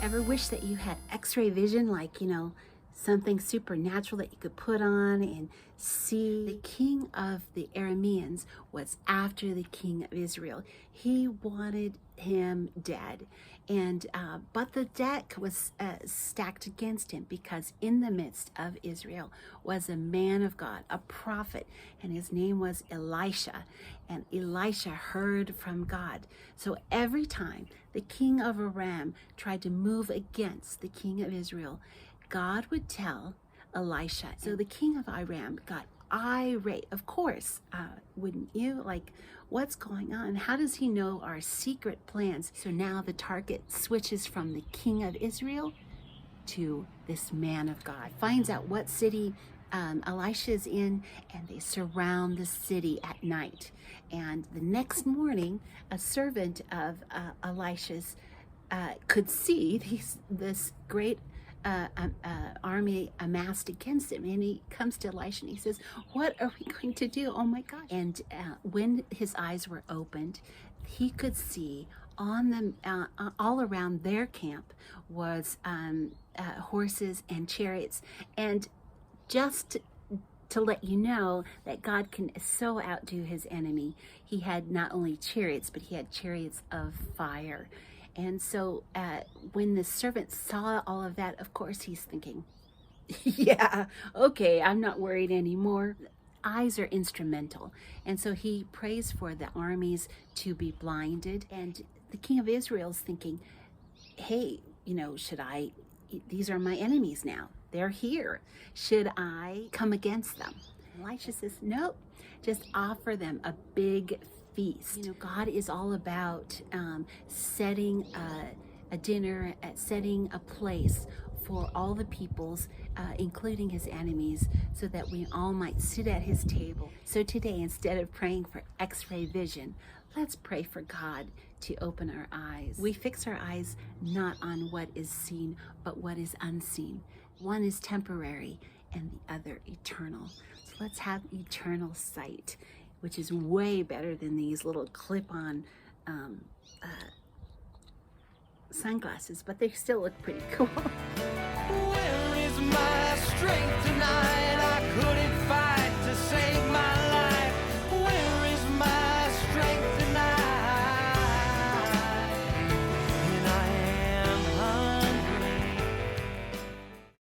ever wish that you had x-ray vision, like, something supernatural that you could put on and see? The king of the Arameans was after the king of Israel. He wanted him dead. And but the deck was stacked against him, because in the midst of Israel was a man of God, a prophet, and his name was Elisha. And Elisha heard from God. So every time the king of Aram tried to move against the king of Israel, God would tell Elisha. So the king of Aram got irate. Of course, wouldn't you? Like, what's going on? How does he know our secret plans? So now the target switches from the king of Israel to this man of God. Finds out what city Elisha is in, and they surround the city at night. And the next morning, a servant of Elisha's could see this great army amassed against him, and he comes to Elisha and he says, "What are we going to do? Oh my gosh!" And when his eyes were opened, he could see on them all around their camp was horses and chariots. And just to let you know that God can so outdo his enemy, he had not only chariots, but he had chariots of fire. And so when the servant saw all of that, of course he's thinking, yeah, okay, I'm not worried anymore. Eyes are instrumental. And so he prays for the armies to be blinded. And the king of Israel's thinking, hey, these are my enemies now. They're here. Should I come against them? Elisha says, nope, just offer them a big feast. God is all about setting a dinner, setting a place for all the peoples, including his enemies, so that we all might sit at his table. So today, instead of praying for x-ray vision, let's pray for God to open our eyes. We fix our eyes not on what is seen, but what is unseen. One is temporary and the other eternal. So let's have eternal sight, which is way better than these little clip-on sunglasses, but they still look pretty cool. Where is